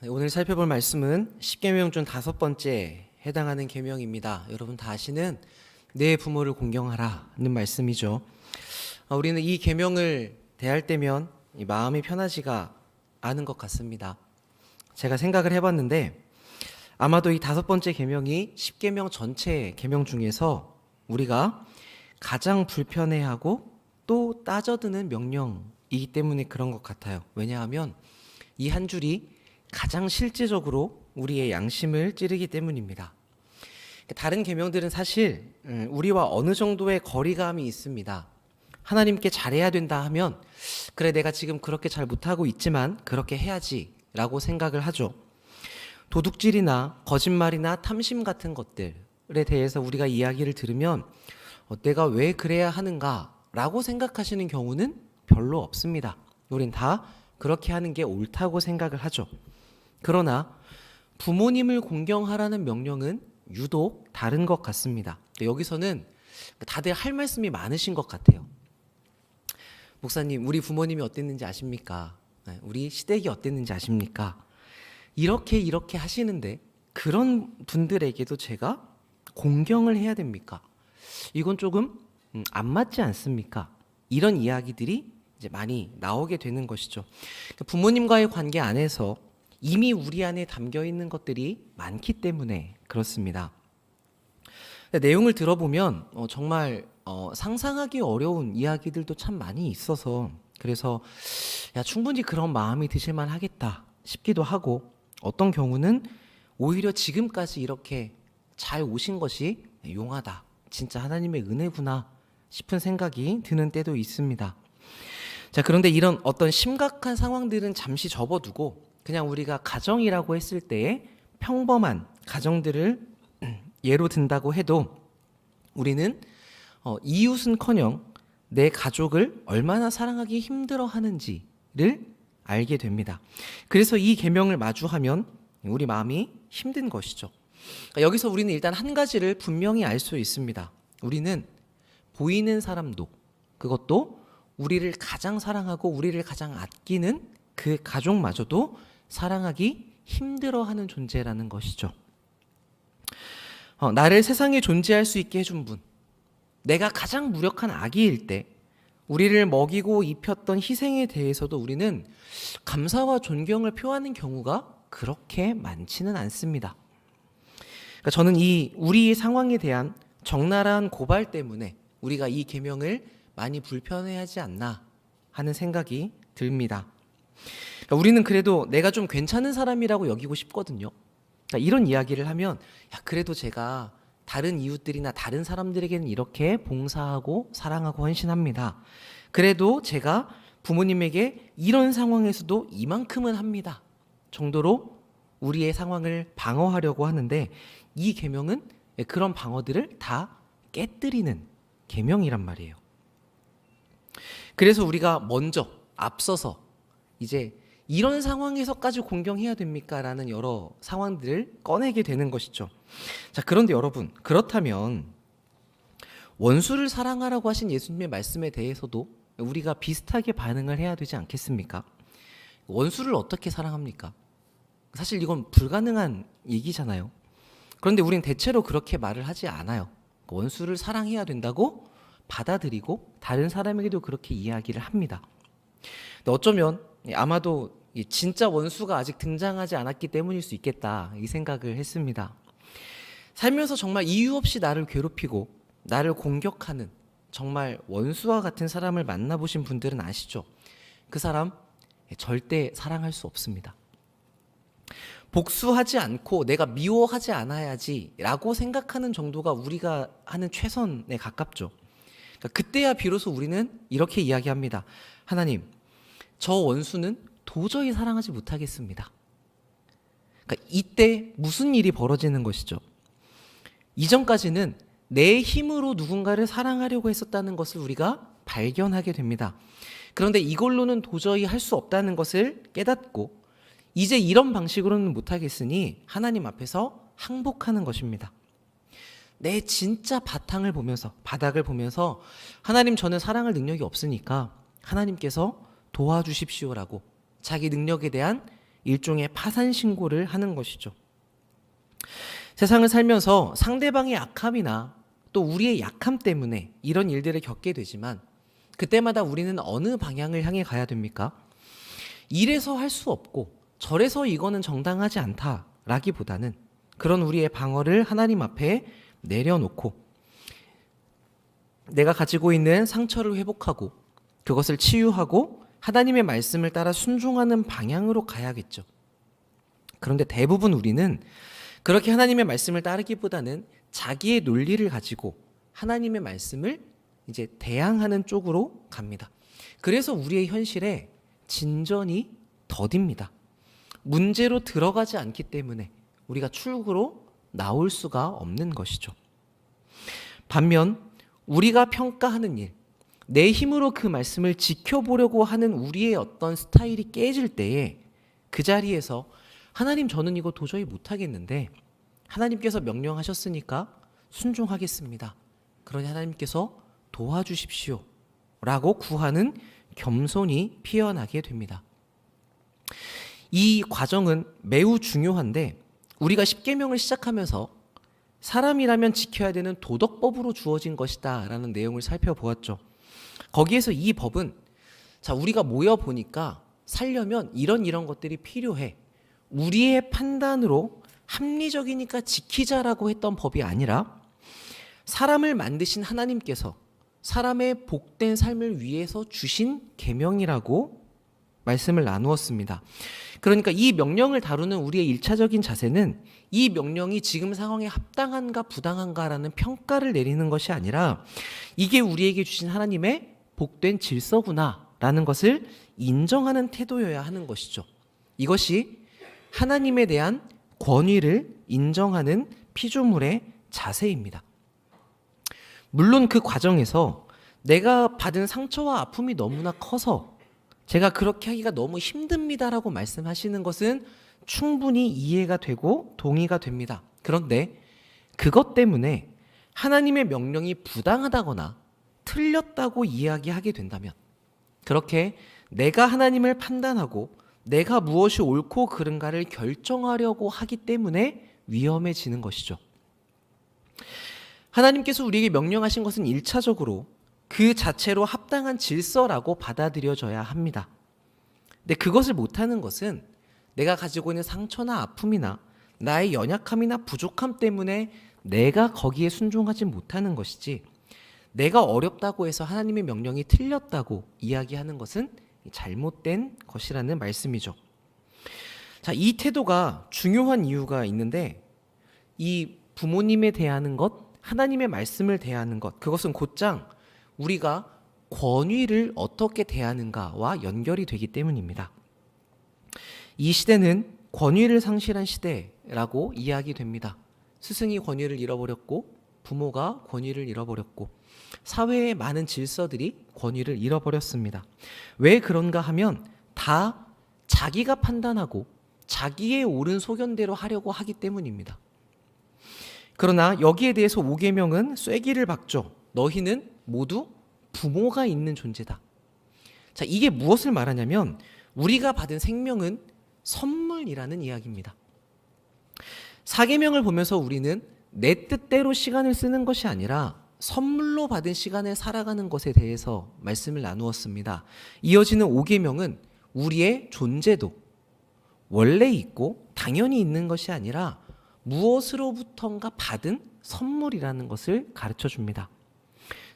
오늘 살펴볼 말씀은 십계명 중 5번째 해당하는 계명입니다. 여러분 다 아시는 내 부모를 공경하라는 말씀이죠. 우리는 이 계명을 대할 때면 마음이 편하지가 않은 것 같습니다. 제가 생각을 해봤는데 아마도 이 5번째 계명이 십계명 전체 계명 중에서 우리가 가장 불편해하고 또 따져드는 명령이기 때문에 그런 것 같아요. 왜냐하면 이 한 줄이 가장 실제적으로 우리의 양심을 찌르기 때문입니다. 다른 계명들은 사실 우리와 어느 정도의 거리감이 있습니다. 하나님께 잘해야 된다 하면 그래 내가 지금 그렇게 잘 못하고 있지만 그렇게 해야지 라고 생각을 하죠. 도둑질이나 거짓말이나 탐심 같은 것들에 대해서 우리가 이야기를 들으면 내가 왜 그래야 하는가 라고 생각하시는 경우는 별로 없습니다. 우린 다 그렇게 하는 게 옳다고 생각을 하죠. 그러나 부모님을 공경하라는 명령은 유독 다른 것 같습니다. 여기서는 다들 할 말씀이 많으신 것 같아요. 목사님, 우리 부모님이 어땠는지 아십니까? 우리 시댁이 어땠는지 아십니까? 이렇게 하시는데 그런 분들에게도 제가 공경을 해야 됩니까? 이건 조금 안 맞지 않습니까? 이런 이야기들이 이제 많이 나오게 되는 것이죠. 부모님과의 관계 안에서 이미 우리 안에 담겨 있는 것들이 많기 때문에 그렇습니다. 내용을 들어보면 정말 상상하기 어려운 이야기들도 참 많이 있어서 그래서 충분히 그런 마음이 드실만 하겠다 싶기도 하고 어떤 경우는 오히려 지금까지 이렇게 잘 오신 것이 용하다. 진짜 하나님의 은혜구나 싶은 생각이 드는 때도 있습니다. 자, 그런데 이런 어떤 심각한 상황들은 잠시 접어두고 그냥 우리가 가정이라고 했을 때의 평범한 가정들을 예로 든다고 해도 우리는 이웃은커녕 내 가족을 얼마나 사랑하기 힘들어 하는지를 알게 됩니다. 그래서 이 계명을 마주하면 우리 마음이 힘든 것이죠. 그러니까 여기서 우리는 일단 한 가지를 분명히 알 수 있습니다. 우리는 보이는 사람도 그것도 우리를 가장 사랑하고 우리를 가장 아끼는 그 가족마저도 사랑하기 힘들어하는 존재라는 것이죠. 나를 세상에 존재할 수 있게 해준 분, 내가 가장 무력한 아기일 때 우리를 먹이고 입혔던 희생에 대해서도 우리는 감사와 존경을 표하는 경우가 그렇게 많지는 않습니다. 그러니까 저는 이 우리의 상황에 대한 적나라한 고발 때문에 우리가 이 계명을 많이 불편해하지 않나 하는 생각이 듭니다. 그러니까 우리는 그래도 내가 좀 괜찮은 사람이라고 여기고 싶거든요. 그러니까 이런 이야기를 하면 그래도 제가 다른 이웃들이나 다른 사람들에게는 이렇게 봉사하고 사랑하고 헌신합니다. 그래도 제가 부모님에게 이런 상황에서도 이만큼은 합니다. 정도로 우리의 상황을 방어하려고 하는데 이 계명은 그런 방어들을 다 깨뜨리는 계명이란 말이에요. 그래서 우리가 먼저 앞서서 이제 이런 상황에서까지 공경해야 됩니까? 라는 여러 상황들을 꺼내게 되는 것이죠. 자, 그런데 여러분, 그렇다면 원수를 사랑하라고 하신 예수님의 말씀에 대해서도 우리가 비슷하게 반응을 해야 되지 않겠습니까? 원수를 어떻게 사랑합니까? 사실 이건 불가능한 얘기잖아요. 그런데 우린 대체로 그렇게 말을 하지 않아요. 원수를 사랑해야 된다고 받아들이고 다른 사람에게도 그렇게 이야기를 합니다. 근데 어쩌면 아마도 진짜 원수가 아직 등장하지 않았기 때문일 수 있겠다 이 생각을 했습니다. 살면서 정말 이유 없이 나를 괴롭히고 나를 공격하는 정말 원수와 같은 사람을 만나보신 분들은 아시죠? 그 사람 절대 사랑할 수 없습니다. 복수하지 않고 내가 미워하지 않아야지 라고 생각하는 정도가 우리가 하는 최선에 가깝죠. 그러니까 그때야 비로소 우리는 이렇게 이야기합니다. 하나님, 저 원수는 도저히 사랑하지 못하겠습니다. 그러니까 이때 무슨 일이 벌어지는 것이죠? 이전까지는 내 힘으로 누군가를 사랑하려고 했었다는 것을 우리가 발견하게 됩니다. 그런데 이걸로는 도저히 할 수 없다는 것을 깨닫고 이제 이런 방식으로는 못하겠으니 하나님 앞에서 항복하는 것입니다. 내 진짜 바탕을 보면서 바닥을 보면서 하나님 저는 사랑할 능력이 없으니까 하나님께서 도와주십시오라고 자기 능력에 대한 일종의 파산 신고를 하는 것이죠. 세상을 살면서 상대방의 악함이나 또 우리의 약함 때문에 이런 일들을 겪게 되지만 그때마다 우리는 어느 방향을 향해 가야 됩니까? 이래서 할 수 없고 저래서 이거는 정당하지 않다라기보다는 그런 우리의 방어를 하나님 앞에 내려놓고 내가 가지고 있는 상처를 회복하고 그것을 치유하고 하나님의 말씀을 따라 순종하는 방향으로 가야겠죠. 그런데 대부분 우리는 그렇게 하나님의 말씀을 따르기보다는 자기의 논리를 가지고 하나님의 말씀을 이제 대항하는 쪽으로 갑니다. 그래서 우리의 현실에 진전이 더딥니다. 문제로 들어가지 않기 때문에 우리가 출구로 나올 수가 없는 것이죠. 반면 우리가 평가하는 일, 내 힘으로 그 말씀을 지켜보려고 하는 우리의 어떤 스타일이 깨질 때에 그 자리에서 하나님 저는 이거 도저히 못하겠는데 하나님께서 명령하셨으니까 순종하겠습니다. 그러니 하나님께서 도와주십시오 라고 구하는 겸손이 피어나게 됩니다. 이 과정은 매우 중요한데 우리가 십계명을 시작하면서 사람이라면 지켜야 되는 도덕법으로 주어진 것이다 라는 내용을 살펴보았죠. 거기에서 이 법은 자 우리가 모여보니까 살려면 이런 것들이 필요해. 우리의 판단으로 합리적이니까 지키자라고 했던 법이 아니라 사람을 만드신 하나님께서 사람의 복된 삶을 위해서 주신 계명이라고 말씀을 나누었습니다. 그러니까 이 명령을 다루는 우리의 1차적인 자세는 이 명령이 지금 상황에 합당한가 부당한가라는 평가를 내리는 것이 아니라 이게 우리에게 주신 하나님의 복된 질서구나라는 것을 인정하는 태도여야 하는 것이죠. 이것이 하나님에 대한 권위를 인정하는 피조물의 자세입니다. 물론 그 과정에서 내가 받은 상처와 아픔이 너무나 커서 제가 그렇게 하기가 너무 힘듭니다라고 말씀하시는 것은 충분히 이해가 되고 동의가 됩니다. 그런데 그것 때문에 하나님의 명령이 부당하다거나 틀렸다고 이야기하게 된다면 그렇게 내가 하나님을 판단하고 내가 무엇이 옳고 그른가를 결정하려고 하기 때문에 위험해지는 것이죠. 하나님께서 우리에게 명령하신 것은 1차적으로 그 자체로 합당한 질서라고 받아들여져야 합니다. 근데 그것을 못하는 것은 내가 가지고 있는 상처나 아픔이나 나의 연약함이나 부족함 때문에 내가 거기에 순종하지 못하는 것이지 내가 어렵다고 해서 하나님의 명령이 틀렸다고 이야기하는 것은 잘못된 것이라는 말씀이죠. 자, 이 태도가 중요한 이유가 있는데 이 부모님에 대하는 것, 하나님의 말씀을 대하는 것, 그것은 곧장 우리가 권위를 어떻게 대하는가와 연결이 되기 때문입니다. 이 시대는 권위를 상실한 시대라고 이야기됩니다. 스승이 권위를 잃어버렸고 부모가 권위를 잃어버렸고 사회의 많은 질서들이 권위를 잃어버렸습니다. 왜 그런가 하면 다 자기가 판단하고 자기의 옳은 소견대로 하려고 하기 때문입니다. 그러나 여기에 대해서 5계명은 쐐기를 박죠. 너희는 모두 부모가 있는 존재다. 자, 이게 무엇을 말하냐면 우리가 받은 생명은 선물이라는 이야기입니다. 4계명을 보면서 우리는 내 뜻대로 시간을 쓰는 것이 아니라 선물로 받은 시간을 살아가는 것에 대해서 말씀을 나누었습니다. 이어지는 5계명은 우리의 존재도 원래 있고 당연히 있는 것이 아니라 무엇으로부턴가 받은 선물이라는 것을 가르쳐 줍니다.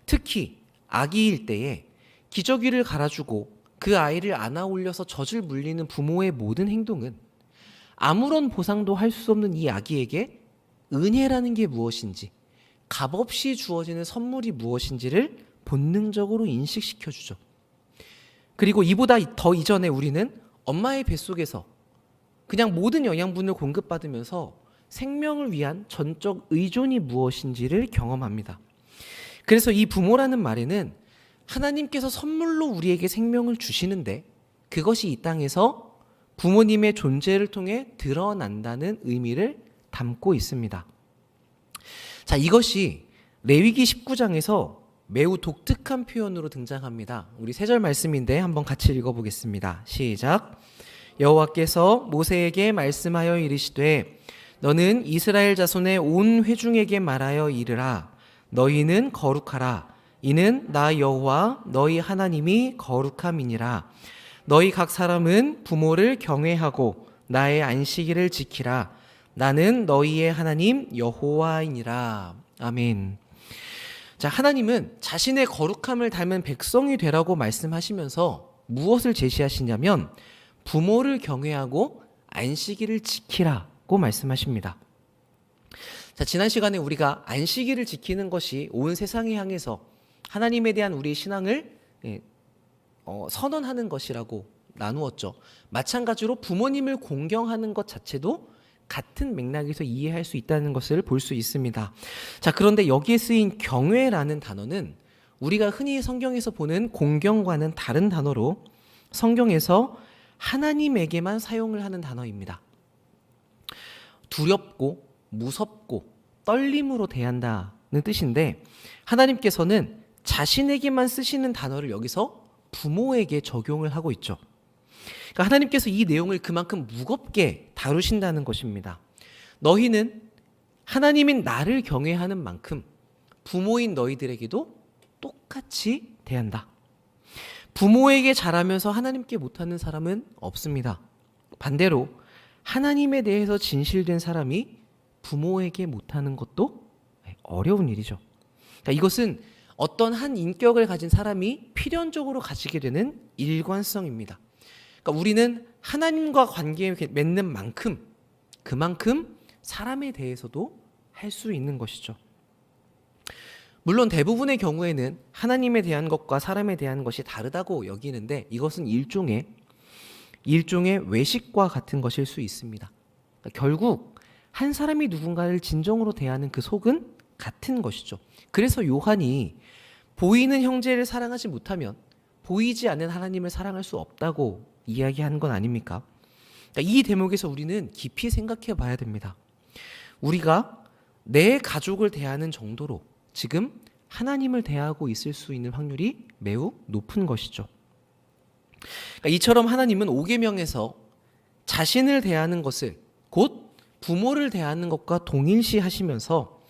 특히 아기일 때에 기저귀를 갈아주고 그 아이를 안아 올려서 젖을 물리는 부모의 모든 행동은 아무런 보상도 할 수 없는 이 아기에게 은혜라는 게 무엇인지 값없이 주어지는 선물이 무엇인지를 본능적으로 인식시켜 주죠. 그리고 이보다 더 이전에 우리는 엄마의 뱃속에서 그냥 모든 영양분을 공급받으면서 생명을 위한 전적 의존이 무엇인지를 경험합니다. 그래서 이 부모라는 말에는 하나님께서 선물로 우리에게 생명을 주시는데 그것이 이 땅에서 부모님의 존재를 통해 드러난다는 의미를 담고 있습니다. 자, 이것이 레위기 19장에서 매우 독특한 표현으로 등장합니다. 우리 3절 말씀인데 한번 같이 읽어보겠습니다. 시작. 여호와께서 모세에게 말씀하여 이르시되 너는 이스라엘 자손의 온 회중에게 말하여 이르라. 너희는 거룩하라. 이는 나 여호와 너희 하나님이 거룩함이니라. 너희 각 사람은 부모를 경외하고 나의 안식일을 지키라. 나는 너희의 하나님 여호와이니라. 아멘. 자, 하나님은 자신의 거룩함을 닮은 백성이 되라고 말씀하시면서 무엇을 제시하시냐면 부모를 경외하고 안식일을 지키라고 말씀하십니다. 자, 지난 시간에 우리가 안식일을 지키는 것이 온 세상을 향해서 하나님에 대한 우리의 신앙을 선언하는 것이라고 나누었죠. 마찬가지로 부모님을 공경하는 것 자체도 같은 맥락에서 이해할 수 있다는 것을 볼 수 있습니다. 자, 그런데 여기에 쓰인 경외라는 단어는 우리가 흔히 성경에서 보는 공경과는 다른 단어로 성경에서 하나님에게만 사용을 하는 단어입니다. 두렵고 무섭고 떨림으로 대한다는 뜻인데 하나님께서는 자신에게만 쓰시는 단어를 여기서 부모에게 적용을 하고 있죠. 그러니까 하나님께서 이 내용을 그만큼 무겁게 다루신다는 것입니다. 너희는 하나님인 나를 경외하는 만큼 부모인 너희들에게도 똑같이 대한다. 부모에게 잘하면서 하나님께 못하는 사람은 없습니다. 반대로 하나님에 대해서 진실된 사람이 부모에게 못하는 것도 어려운 일이죠. 그러니까 이것은 어떤 한 인격을 가진 사람이 필연적으로 가지게 되는 일관성입니다. 그러니까 우리는 하나님과 관계 맺는 만큼 그만큼 사람에 대해서도 할 수 있는 것이죠. 물론 대부분의 경우에는 하나님에 대한 것과 사람에 대한 것이 다르다고 여기는데 이것은 일종의 외식과 같은 것일 수 있습니다. 그러니까 결국 한 사람이 누군가를 진정으로 대하는 그 속은 같은 것이죠. 그래서 요한이 보이는 형제를 사랑하지 못하면 보이지 않는 하나님을 사랑할 수 없다고 이야기하는 건 아닙니까? 그러니까 이 대목에서 우리는 깊이 생각해 봐야 됩니다. 우리가 내 가족을 대하는 정도로 지금 하나님을 대하고 있을 수 있는 확률이 매우 높은 것이죠. 그러니까 이처럼 하나님은 5계명에서 자신을 대하는 것을 곧 부모를 대하는 것과 동일시하시면서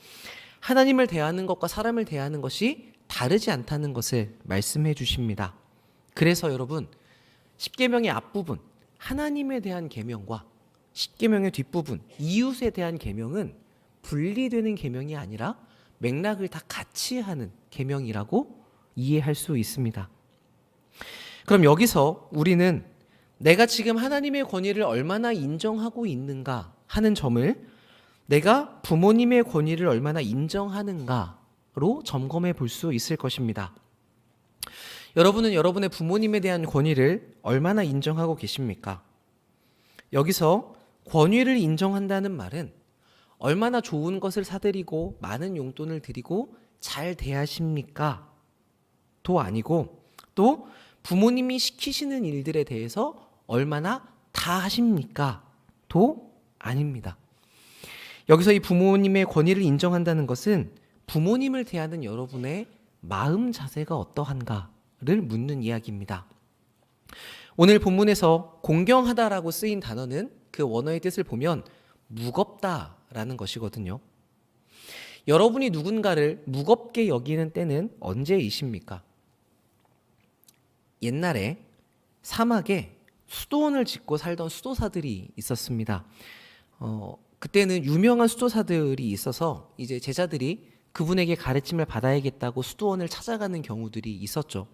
하나님을 대하는 것과 사람을 대하는 것이 다르지 않다는 것을 말씀해 주십니다. 그래서 여러분 10계명의 앞부분 하나님에 대한 계명과 10계명의 뒷부분 이웃에 대한 계명은 분리되는 계명이 아니라 맥락을 다 같이 하는 계명이라고 이해할 수 있습니다. 그럼 여기서 우리는 내가 지금 하나님의 권위를 얼마나 인정하고 있는가 하는 점을 내가 부모님의 권위를 얼마나 인정하는가로 점검해 볼 수 있을 것입니다. 여러분은 여러분의 부모님에 대한 권위를 얼마나 인정하고 계십니까? 여기서 권위를 인정한다는 말은 얼마나 좋은 것을 사드리고 많은 용돈을 드리고 잘 대하십니까? 도 아니고 또 부모님이 시키시는 일들에 대해서 얼마나 다 하십니까? 도 아닙니다. 여기서 이 부모님의 권위를 인정한다는 것은 부모님을 대하는 여러분의 마음 자세가 어떠한가를 묻는 이야기입니다. 오늘 본문에서 공경하다라고 쓰인 단어는 그 원어의 뜻을 보면 무겁다라는 것이거든요. 여러분이 누군가를 무겁게 여기는 때는 언제이십니까? 옛날에 사막에 수도원을 짓고 살던 수도사들이 있었습니다. 그때는 유명한 수도사들이 있어서 이제 제자들이 그분에게 가르침을 받아야겠다고 수도원을 찾아가는 경우들이 있었죠.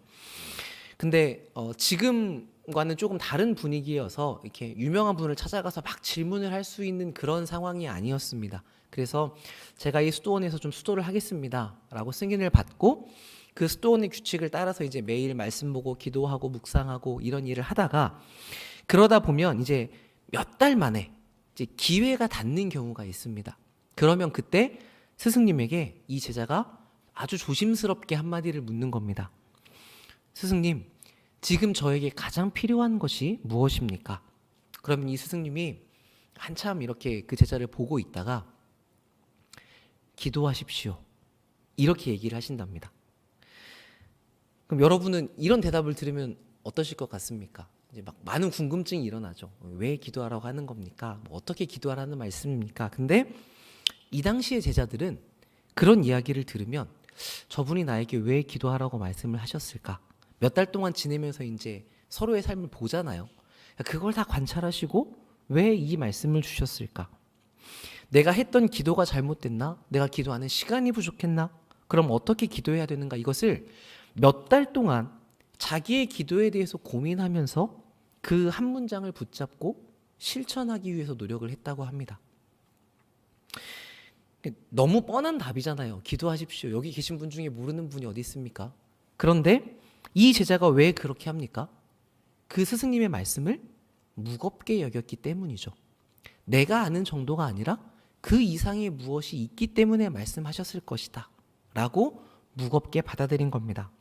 근데 지금과는 조금 다른 분위기여서 이렇게 유명한 분을 찾아가서 막 질문을 할 수 있는 그런 상황이 아니었습니다. 그래서 제가 이 수도원에서 좀 수도를 하겠습니다라고 승인을 받고 그 수도원의 규칙을 따라서 이제 매일 말씀 보고 기도하고 묵상하고 이런 일을 하다가 그러다 보면 이제 몇 달 만에 이제 기회가 닿는 경우가 있습니다. 그러면 그때 스승님에게 이 제자가 아주 조심스럽게 한마디를 묻는 겁니다. 스승님, 지금 저에게 가장 필요한 것이 무엇입니까? 그러면 이 스승님이 한참 이렇게 그 제자를 보고 있다가 기도하십시오. 이렇게 얘기를 하신답니다. 그럼 여러분은 이런 대답을 들으면 어떠실 것 같습니까? 이제 막 많은 궁금증이 일어나죠. 왜 기도하라고 하는 겁니까? 뭐 어떻게 기도하라는 말씀입니까? 근데 이 당시의 제자들은 그런 이야기를 들으면 저분이 나에게 왜 기도하라고 말씀을 하셨을까? 몇 달 동안 지내면서 이제 서로의 삶을 보잖아요. 그걸 다 관찰하시고 왜 이 말씀을 주셨을까? 내가 했던 기도가 잘못됐나? 내가 기도하는 시간이 부족했나? 그럼 어떻게 기도해야 되는가? 이것을 몇 달 동안 자기의 기도에 대해서 고민하면서 그 한 문장을 붙잡고 실천하기 위해서 노력을 했다고 합니다. 너무 뻔한 답이잖아요. 기도하십시오. 여기 계신 분 중에 모르는 분이 어디 있습니까? 그런데 이 제자가 왜 그렇게 합니까? 그 스승님의 말씀을 무겁게 여겼기 때문이죠. 내가 아는 정도가 아니라 그 이상의 무엇이 있기 때문에 말씀하셨을 것이다 라고 무겁게 받아들인 겁니다.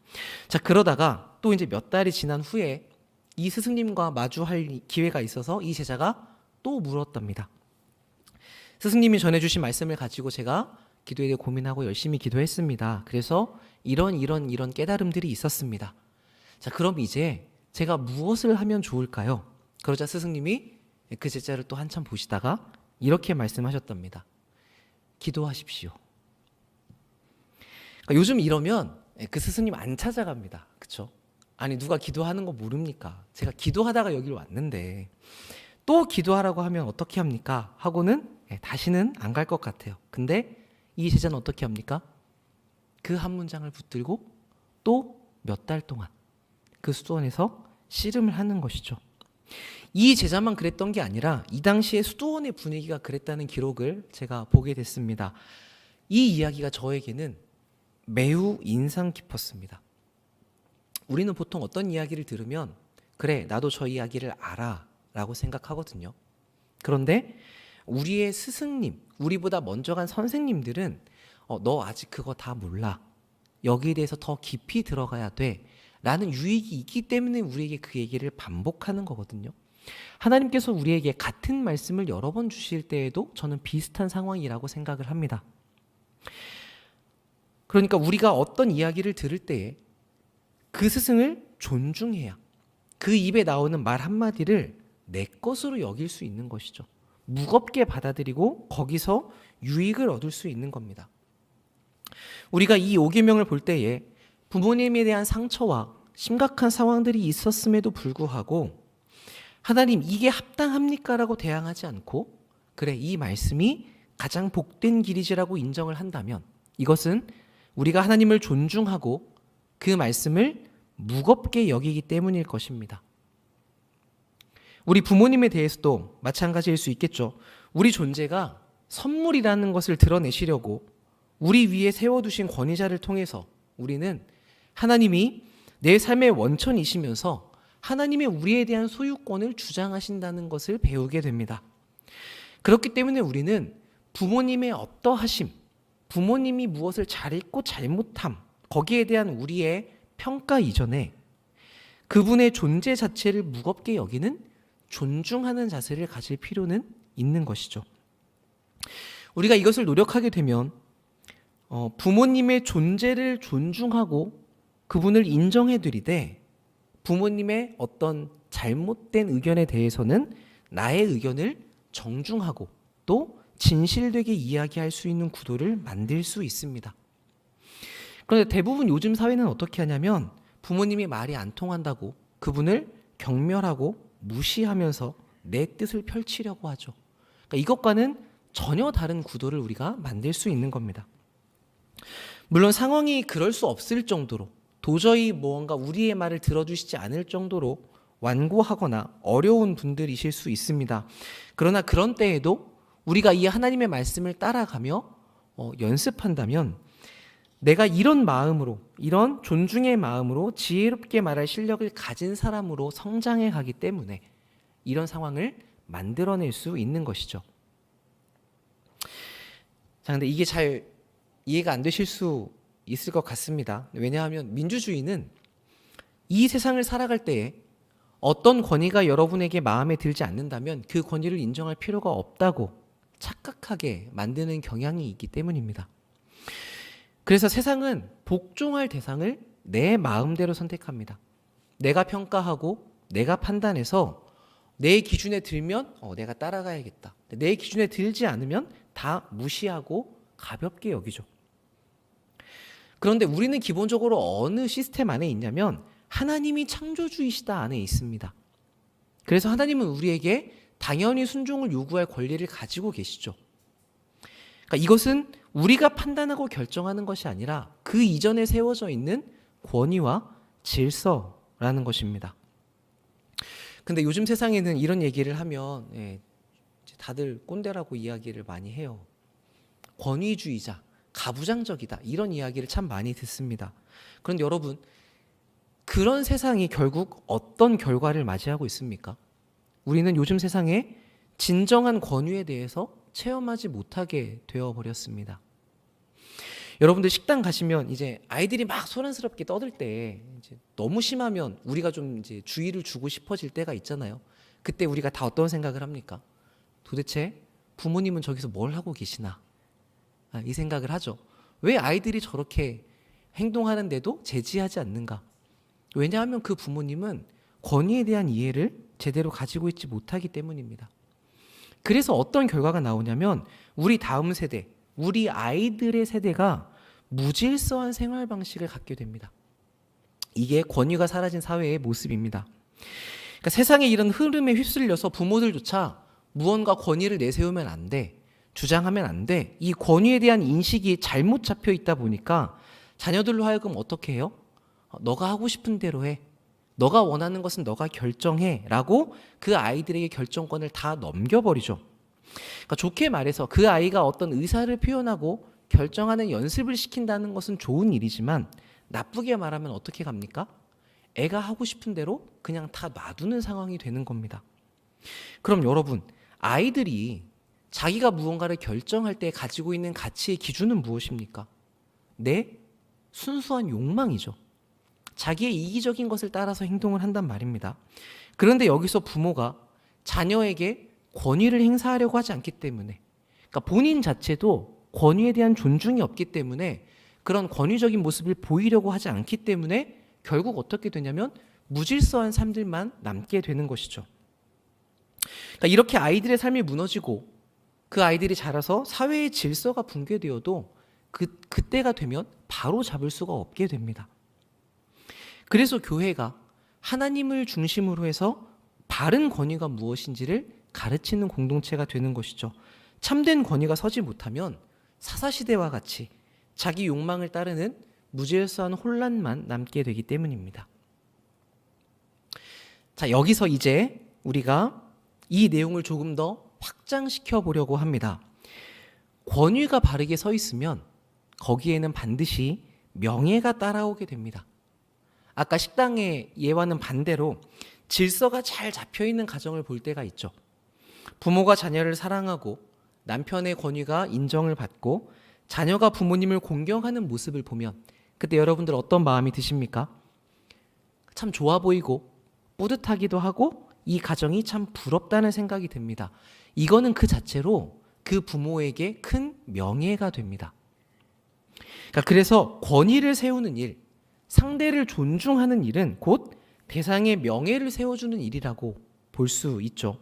자, 그러다가 또 이제 몇 달이 지난 후에 이 스승님과 마주할 기회가 있어서 이 제자가 또 물었답니다. 스승님이 전해주신 말씀을 가지고 제가 기도에 대해 고민하고 열심히 기도했습니다. 그래서 이런 깨달음들이 있었습니다. 자, 그럼 이제 제가 무엇을 하면 좋을까요? 그러자 스승님이 그 제자를 또 한참 보시다가 이렇게 말씀하셨답니다. 기도하십시오. 그러니까 요즘 이러면 그 스승님 안 찾아갑니다. 그렇죠? 아니 누가 기도하는 거 모릅니까? 제가 기도하다가 여기로 왔는데 또 기도하라고 하면 어떻게 합니까? 하고는 다시는 안 갈 것 같아요. 근데 이 제자는 어떻게 합니까? 그 한 문장을 붙들고 또 몇 달 동안 그 수도원에서 씨름을 하는 것이죠. 이 제자만 그랬던 게 아니라 이 당시에 수도원의 분위기가 그랬다는 기록을 제가 보게 됐습니다. 이 이야기가 저에게는 매우 인상 깊었습니다. 우리는 보통 어떤 이야기를 들으면 그래 나도 저 이야기를 알아 라고 생각하거든요. 그런데 우리의 스승님, 우리보다 먼저 간 선생님들은 너 아직 그거 다 몰라. 여기에 대해서 더 깊이 들어가야 돼 라는 유익이 있기 때문에 우리에게 그 얘기를 반복하는 거거든요. 하나님께서 우리에게 같은 말씀을 여러 번 주실 때에도 저는 비슷한 상황이라고 생각을 합니다. 그러니까 우리가 어떤 이야기를 들을 때에 그 스승을 존중해야 그 입에 나오는 말 한마디를 내 것으로 여길 수 있는 것이죠. 무겁게 받아들이고 거기서 유익을 얻을 수 있는 겁니다. 우리가 이 5계명을 볼 때에 부모님에 대한 상처와 심각한 상황들이 있었음에도 불구하고 하나님 이게 합당합니까? 라고 대항하지 않고 그래 이 말씀이 가장 복된 길이지라고 인정을 한다면 이것은 우리가 하나님을 존중하고 그 말씀을 무겁게 여기기 때문일 것입니다. 우리 부모님에 대해서도 마찬가지일 수 있겠죠. 우리 존재가 선물이라는 것을 드러내시려고 우리 위에 세워두신 권위자를 통해서 우리는 하나님이 내 삶의 원천이시면서 하나님의 우리에 대한 소유권을 주장하신다는 것을 배우게 됩니다. 그렇기 때문에 우리는 부모님의 어떠하심, 부모님이 무엇을 잘했고 잘못함, 거기에 대한 우리의 평가 이전에 그분의 존재 자체를 무겁게 여기는 존중하는 자세를 가질 필요는 있는 것이죠. 우리가 이것을 노력하게 되면 부모님의 존재를 존중하고 그분을 인정해드리되 부모님의 어떤 잘못된 의견에 대해서는 나의 의견을 정중하고 또 진실되게 이야기할 수 있는 구도를 만들 수 있습니다. 그런데 대부분 요즘 사회는 어떻게 하냐면 부모님이 말이 안 통한다고 그분을 경멸하고 무시하면서 내 뜻을 펼치려고 하죠. 그러니까 이것과는 전혀 다른 구도를 우리가 만들 수 있는 겁니다. 물론 상황이 그럴 수 없을 정도로 도저히 무언가 우리의 말을 들어주시지 않을 정도로 완고하거나 어려운 분들이실 수 있습니다. 그러나 그런 때에도 우리가 이 하나님의 말씀을 따라가며 연습한다면 내가 이런 마음으로, 이런 존중의 마음으로 지혜롭게 말할 실력을 가진 사람으로 성장해 가기 때문에 이런 상황을 만들어낼 수 있는 것이죠. 자, 근데 이게 잘 이해가 안 되실 수 있을 것 같습니다. 왜냐하면 민주주의는 이 세상을 살아갈 때에 어떤 권위가 여러분에게 마음에 들지 않는다면 그 권위를 인정할 필요가 없다고 착각하게 만드는 경향이 있기 때문입니다. 그래서 세상은 복종할 대상을 내 마음대로 선택합니다. 내가 평가하고 내가 판단해서 내 기준에 들면 내가 따라가야겠다. 내 기준에 들지 않으면 다 무시하고 가볍게 여기죠. 그런데 우리는 기본적으로 어느 시스템 안에 있냐면 하나님이 창조주이시다 안에 있습니다. 그래서 하나님은 우리에게 당연히 순종을 요구할 권리를 가지고 계시죠. 그러니까 이것은 우리가 판단하고 결정하는 것이 아니라 그 이전에 세워져 있는 권위와 질서라는 것입니다. 근데 요즘 세상에는 이런 얘기를 하면 다들 꼰대라고 이야기를 많이 해요. 권위주의자, 가부장적이다 이런 이야기를 참 많이 듣습니다. 그런데 여러분, 그런 세상이 결국 어떤 결과를 맞이하고 있습니까? 우리는 요즘 세상에 진정한 권위에 대해서 체험하지 못하게 되어버렸습니다. 여러분들 식당 가시면 이제 아이들이 막 소란스럽게 떠들 때 이제 너무 심하면 우리가 좀 이제 주의를 주고 싶어질 때가 있잖아요. 그때 우리가 다 어떤 생각을 합니까? 도대체 부모님은 저기서 뭘 하고 계시나? 이 생각을 하죠. 왜 아이들이 저렇게 행동하는데도 제지하지 않는가? 왜냐하면 그 부모님은 권위에 대한 이해를 제대로 가지고 있지 못하기 때문입니다. 그래서 어떤 결과가 나오냐면 우리 다음 세대, 우리 아이들의 세대가 무질서한 생활 방식을 갖게 됩니다. 이게 권위가 사라진 사회의 모습입니다. 그러니까 세상의 이런 흐름에 휩쓸려서 부모들조차 무언가 권위를 내세우면 안 돼, 주장하면 안 돼. 이 권위에 대한 인식이 잘못 잡혀 있다 보니까 자녀들로 하여금 어떻게 해요? 너가 하고 싶은 대로 해. 너가 원하는 것은 너가 결정해. 라고 그 아이들에게 결정권을 다 넘겨버리죠. 그러니까 좋게 말해서 그 아이가 어떤 의사를 표현하고 결정하는 연습을 시킨다는 것은 좋은 일이지만 나쁘게 말하면 어떻게 갑니까? 애가 하고 싶은 대로 그냥 다 놔두는 상황이 되는 겁니다. 그럼 여러분, 아이들이 자기가 무언가를 결정할 때 가지고 있는 가치의 기준은 무엇입니까? 내 순수한 욕망이죠. 자기의 이기적인 것을 따라서 행동을 한단 말입니다. 그런데 여기서 부모가 자녀에게 권위를 행사하려고 하지 않기 때문에, 그러니까 본인 자체도 권위에 대한 존중이 없기 때문에 그런 권위적인 모습을 보이려고 하지 않기 때문에 결국 어떻게 되냐면 무질서한 삶들만 남게 되는 것이죠. 그러니까 이렇게 아이들의 삶이 무너지고 그 아이들이 자라서 사회의 질서가 붕괴되어도 그때가 되면 바로 잡을 수가 없게 됩니다. 그래서 교회가 하나님을 중심으로 해서 바른 권위가 무엇인지를 가르치는 공동체가 되는 것이죠. 참된 권위가 서지 못하면 사사시대와 같이 자기 욕망을 따르는 무질서한 혼란만 남게 되기 때문입니다. 자, 여기서 이제 우리가 이 내용을 조금 더 확장시켜 보려고 합니다. 권위가 바르게 서 있으면 거기에는 반드시 명예가 따라오게 됩니다. 아까 식당의 예와는 반대로 질서가 잘 잡혀있는 가정을 볼 때가 있죠. 부모가 자녀를 사랑하고 남편의 권위가 인정을 받고 자녀가 부모님을 공경하는 모습을 보면 그때 여러분들 어떤 마음이 드십니까? 참 좋아 보이고 뿌듯하기도 하고 이 가정이 참 부럽다는 생각이 듭니다. 이거는 그 자체로 그 부모에게 큰 명예가 됩니다. 그러니까 그래서 권위를 세우는 일, 상대를 존중하는 일은 곧 대상의 명예를 세워주는 일이라고 볼 수 있죠.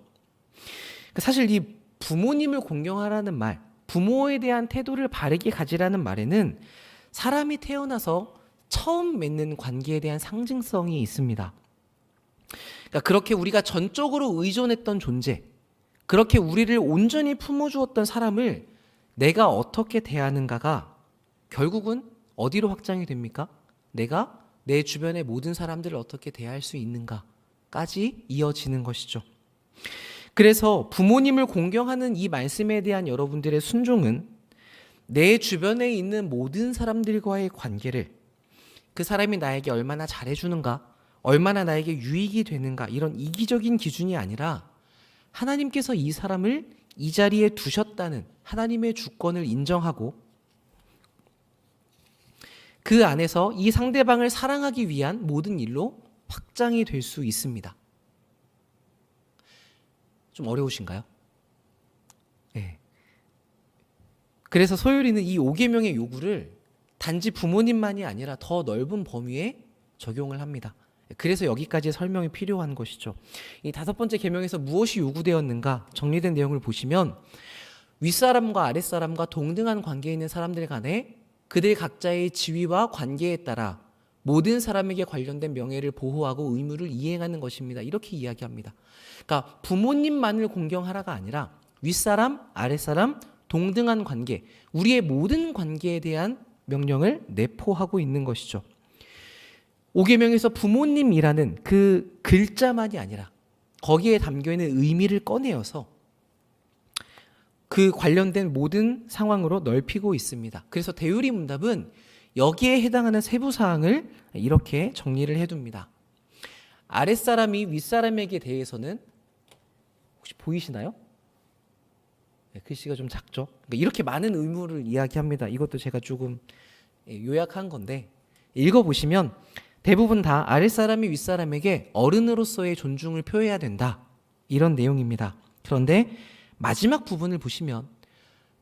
사실 이 부모님을 공경하라는 말, 부모에 대한 태도를 바르게 가지라는 말에는 사람이 태어나서 처음 맺는 관계에 대한 상징성이 있습니다. 그러니까 그렇게 우리가 전적으로 의존했던 존재, 그렇게 우리를 온전히 품어주었던 사람을 내가 어떻게 대하는가가 결국은 어디로 확장이 됩니까? 내가 내 주변의 모든 사람들을 어떻게 대할 수 있는가까지 이어지는 것이죠. 그래서 부모님을 공경하는 이 말씀에 대한 여러분들의 순종은 내 주변에 있는 모든 사람들과의 관계를 그 사람이 나에게 얼마나 잘해주는가, 얼마나 나에게 유익이 되는가 이런 이기적인 기준이 아니라 하나님께서 이 사람을 이 자리에 두셨다는 하나님의 주권을 인정하고 그 안에서 이 상대방을 사랑하기 위한 모든 일로 확장이 될 수 있습니다. 좀 어려우신가요? 네. 그래서 소율이는 이 5계명의 요구를 단지 부모님만이 아니라 더 넓은 범위에 적용을 합니다. 그래서 여기까지 설명이 필요한 것이죠. 이 5번째 계명에서 무엇이 요구되었는가 정리된 내용을 보시면 윗사람과 아랫사람과 동등한 관계에 있는 사람들 간에 그들 각자의 지위와 관계에 따라 모든 사람에게 관련된 명예를 보호하고 의무를 이행하는 것입니다. 이렇게 이야기합니다. 그러니까 부모님만을 공경하라가 아니라 윗사람, 아랫사람, 동등한 관계, 우리의 모든 관계에 대한 명령을 내포하고 있는 것이죠. 5계명에서 부모님이라는 그 글자만이 아니라 거기에 담겨있는 의미를 꺼내어서 그 관련된 모든 상황으로 넓히고 있습니다. 그래서 대유리 문답은 여기에 해당하는 세부 사항을 이렇게 정리를 해둡니다. 아랫사람이 윗사람에게 대해서는 혹시 보이시나요? 네, 글씨가 좀 작죠? 그러니까 이렇게 많은 의무를 이야기합니다. 이것도 제가 조금 요약한 건데 읽어보시면 대부분 다 아랫사람이 윗사람에게 어른으로서의 존중을 표해야 된다. 이런 내용입니다. 그런데 마지막 부분을 보시면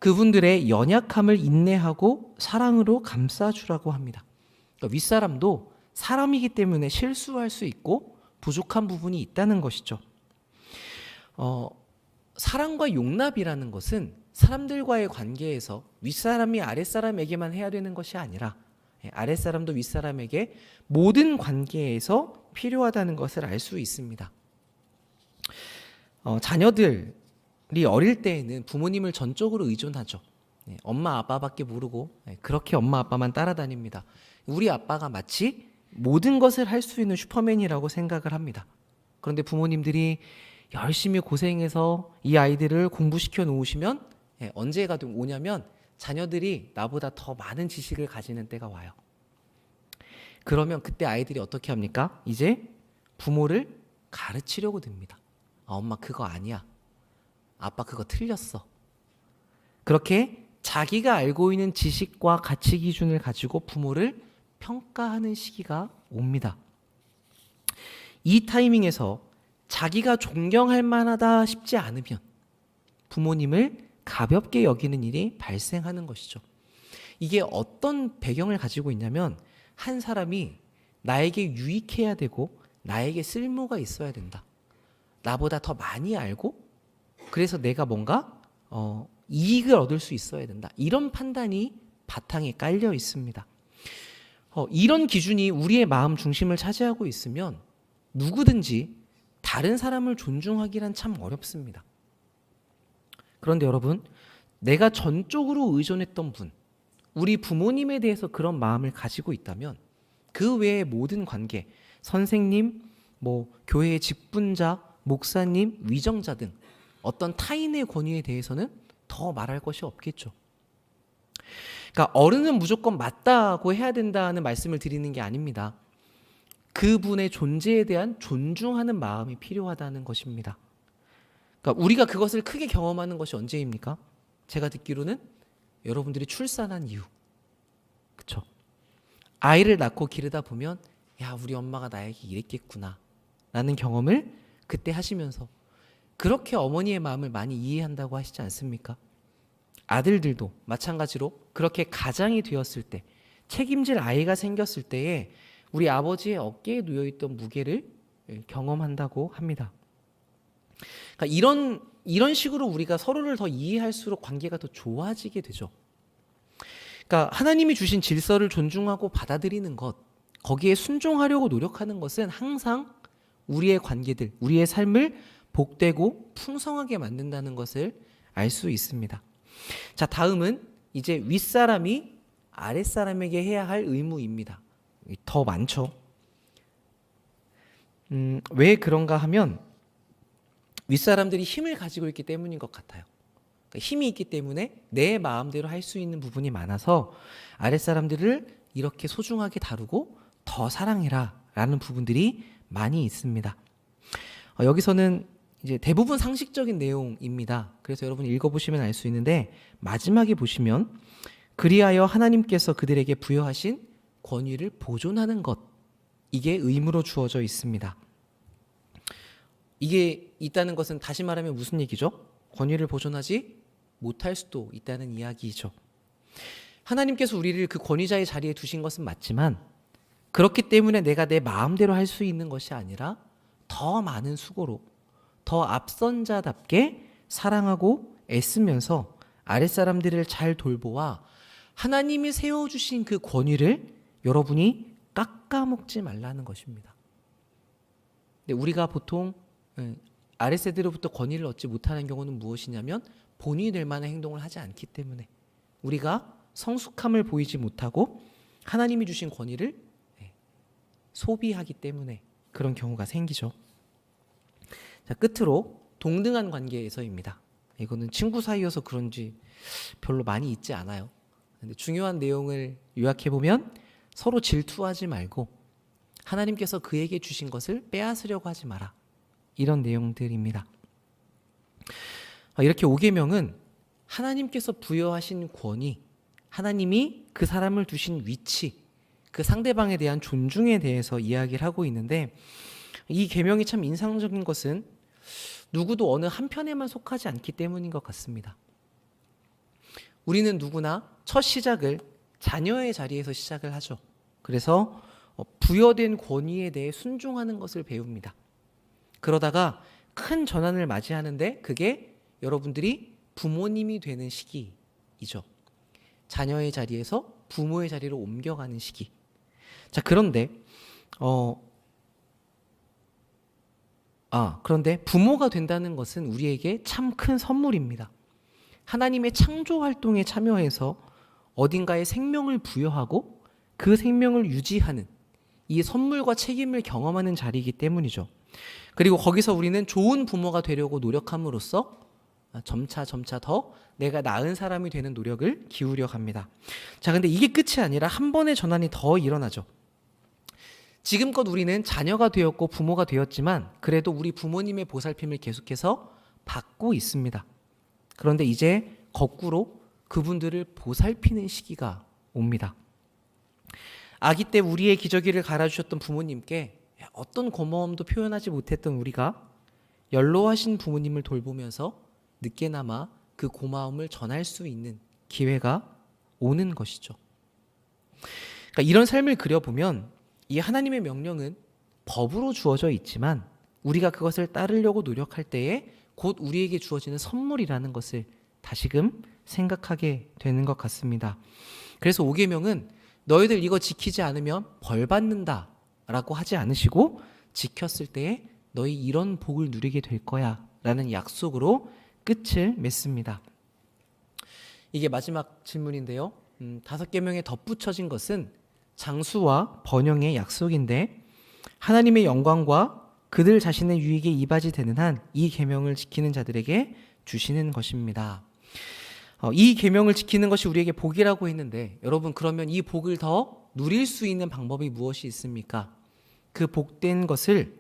그분들의 연약함을 인내하고 사랑으로 감싸주라고 합니다. 그러니까 윗사람도 사람이기 때문에 실수할 수 있고 부족한 부분이 있다는 것이죠. 사랑과 용납이라는 것은 사람들과의 관계에서 윗사람이 아랫사람에게만 해야 되는 것이 아니라 아랫사람도 윗사람에게 모든 관계에서 필요하다는 것을 알 수 있습니다. 자녀들이 어릴 때에는 부모님을 전적으로 의존하죠. 엄마 아빠밖에 모르고 그렇게 엄마 아빠만 따라다닙니다. 우리 아빠가 마치 모든 것을 할 수 있는 슈퍼맨이라고 생각을 합니다. 그런데 부모님들이 열심히 고생해서 이 아이들을 공부시켜 놓으시면 언제가 오냐면 자녀들이 나보다 더 많은 지식을 가지는 때가 와요. 그러면 그때 아이들이 어떻게 합니까? 이제 부모를 가르치려고 듭니다. 엄마 그거 아니야. 아빠 그거 틀렸어. 그렇게 자기가 알고 있는 지식과 가치 기준을 가지고 부모를 평가하는 시기가 옵니다. 이 타이밍에서 자기가 존경할 만하다 싶지 않으면 부모님을 가볍게 여기는 일이 발생하는 것이죠. 이게 어떤 배경을 가지고 있냐면 한 사람이 나에게 유익해야 되고 나에게 쓸모가 있어야 된다. 나보다 더 많이 알고 그래서 내가 뭔가 이익을 얻을 수 있어야 된다. 이런 판단이 바탕에 깔려 있습니다. 이런 기준이 우리의 마음 중심을 차지하고 있으면 누구든지 다른 사람을 존중하기란 참 어렵습니다. 그런데 여러분, 내가 전적으로 의존했던 분, 우리 부모님에 대해서 그런 마음을 가지고 있다면 그 외의 모든 관계, 선생님, 교회의 직분자, 목사님, 위정자 등 어떤 타인의 권위에 대해서는 더 말할 것이 없겠죠. 그러니까 어른은 무조건 맞다고 해야 된다는 말씀을 드리는 게 아닙니다. 그분의 존재에 대한 존중하는 마음이 필요하다는 것입니다. 그러니까 우리가 그것을 크게 경험하는 것이 언제입니까? 제가 듣기로는 여러분들이 출산한 이후, 그렇죠? 아이를 낳고 기르다 보면 야 우리 엄마가 나에게 이랬겠구나 라는 경험을 그때 하시면서 그렇게 어머니의 마음을 많이 이해한다고 하시지 않습니까? 아들들도 마찬가지로 그렇게 가장이 되었을 때 책임질 아이가 생겼을 때에 우리 아버지의 어깨에 놓여있던 무게를 경험한다고 합니다. 그러니까 이런 식으로 우리가 서로를 더 이해할수록 관계가 더 좋아지게 되죠. 그러니까 하나님이 주신 질서를 존중하고 받아들이는 것, 거기에 순종하려고 노력하는 것은 항상 우리의 관계들, 우리의 삶을 복되고 풍성하게 만든다는 것을 알 수 있습니다. 자, 다음은 이제 윗사람이 아랫사람에게 해야 할 의무입니다. 더 많죠. 왜 그런가 하면 윗사람들이 힘을 가지고 있기 때문인 것 같아요. 그러니까 힘이 있기 때문에 내 마음대로 할 수 있는 부분이 많아서 아랫사람들을 이렇게 소중하게 다루고 더 사랑해라 라는 부분들이 많이 있습니다. 여기서는 이제 대부분 상식적인 내용입니다. 그래서 여러분이 읽어보시면 알 수 있는데 마지막에 보시면 그리하여 하나님께서 그들에게 부여하신 권위를 보존하는 것, 이게 의무로 주어져 있습니다. 이게 있다는 것은 다시 말하면 무슨 얘기죠? 권위를 보존하지 못할 수도 있다는 이야기이죠. 하나님께서 우리를 그 권위자의 자리에 두신 것은 맞지만 그렇기 때문에 내가 내 마음대로 할 수 있는 것이 아니라 더 많은 수고로 더 앞선 자답게 사랑하고 애쓰면서 아랫사람들을 잘 돌보아 하나님이 세워주신 그 권위를 여러분이 깎아먹지 말라는 것입니다. 근데 우리가 보통 아랫세대로부터 권위를 얻지 못하는 경우는 무엇이냐면 본인이 될 만한 행동을 하지 않기 때문에 우리가 성숙함을 보이지 못하고 하나님이 주신 권위를 소비하기 때문에 그런 경우가 생기죠. 자, 끝으로 동등한 관계에서입니다. 이거는 친구 사이여서 그런지 별로 많이 있지 않아요. 근데 중요한 내용을 요약해 보면 서로 질투하지 말고 하나님께서 그에게 주신 것을 빼앗으려고 하지 마라. 이런 내용들입니다. 이렇게 5계명은 하나님께서 부여하신 권위, 하나님이 그 사람을 두신 위치, 그 상대방에 대한 존중에 대해서 이야기를 하고 있는데 이 계명이 참 인상적인 것은 누구도 어느 한편에만 속하지 않기 때문인 것 같습니다. 우리는 누구나 첫 시작을 자녀의 자리에서 시작을 하죠. 그래서 부여된 권위에 대해 순종하는 것을 배웁니다. 그러다가 큰 전환을 맞이하는데 그게 여러분들이 부모님이 되는 시기이죠. 자녀의 자리에서 부모의 자리로 옮겨가는 시기. 자, 그런데 그런데 부모가 된다는 것은 우리에게 참 큰 선물입니다. 하나님의 창조 활동에 참여해서 어딘가에 생명을 부여하고 그 생명을 유지하는 이 선물과 책임을 경험하는 자리이기 때문이죠. 그리고 거기서 우리는 좋은 부모가 되려고 노력함으로써 점차 더 내가 나은 사람이 되는 노력을 기울여 갑니다. 자, 근데 이게 끝이 아니라 한 번의 전환이 더 일어나죠. 지금껏 우리는 자녀가 되었고 부모가 되었지만 그래도 우리 부모님의 보살핌을 계속해서 받고 있습니다. 그런데 이제 거꾸로 그분들을 보살피는 시기가 옵니다. 아기 때 우리의 기저귀를 갈아주셨던 부모님께 어떤 고마움도 표현하지 못했던 우리가 연로하신 부모님을 돌보면서 늦게나마 그 고마움을 전할 수 있는 기회가 오는 것이죠. 그러니까 이런 삶을 그려보면 이 하나님의 명령은 법으로 주어져 있지만 우리가 그것을 따르려고 노력할 때에 곧 우리에게 주어지는 선물이라는 것을 다시금 생각하게 되는 것 같습니다. 그래서 5계명은 너희들 이거 지키지 않으면 벌 받는다 라고 하지 않으시고 지켰을 때에 너희 이런 복을 누리게 될 거야 라는 약속으로 끝을 맺습니다. 이게 마지막 질문인데요. 5계명에 덧붙여진 것은 장수와 번영의 약속인데 하나님의 영광과 그들 자신의 유익에 이바지 되는 한 이 계명을 지키는 자들에게 주시는 것입니다. 이 계명을 지키는 것이 우리에게 복이라고 했는데 여러분 그러면 이 복을 더 누릴 수 있는 방법이 무엇이 있습니까? 그 복된 것을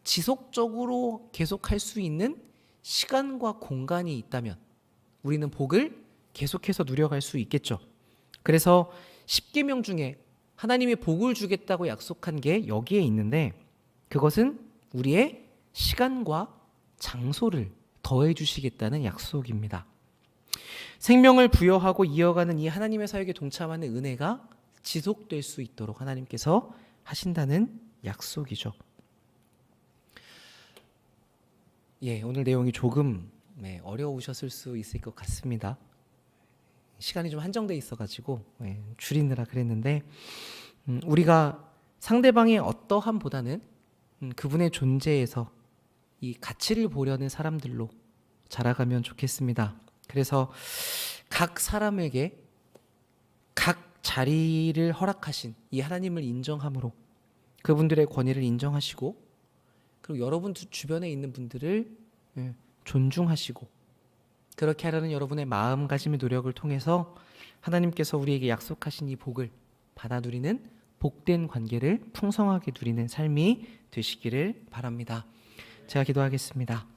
지속적으로 계속할 수 있는 시간과 공간이 있다면 우리는 복을 계속해서 누려갈 수 있겠죠. 그래서 10계명 중에 하나님이 복을 주겠다고 약속한 게 여기에 있는데 그것은 우리의 시간과 장소를 더해 주시겠다는 약속입니다. 생명을 부여하고 이어가는 이 하나님의 사역에 동참하는 은혜가 지속될 수 있도록 하나님께서 하신다는 약속이죠. 오늘 내용이 조금 어려우셨을 수 있을 것 같습니다. 시간이 좀 한정돼 있어가지고 줄이느라 그랬는데 우리가 상대방의 어떠함보다는 그분의 존재에서 이 가치를 보려는 사람들로 자라가면 좋겠습니다. 그래서 각 사람에게 각 자리를 허락하신 이 하나님을 인정함으로 그분들의 권위를 인정하시고 그리고 여러분 주변에 있는 분들을 존중하시고 그렇게 하려는 여러분의 마음가짐의 노력을 통해서 하나님께서 우리에게 약속하신 이 복을 받아 누리는 복된 관계를 풍성하게 누리는 삶이 되시기를 바랍니다. 제가 기도하겠습니다.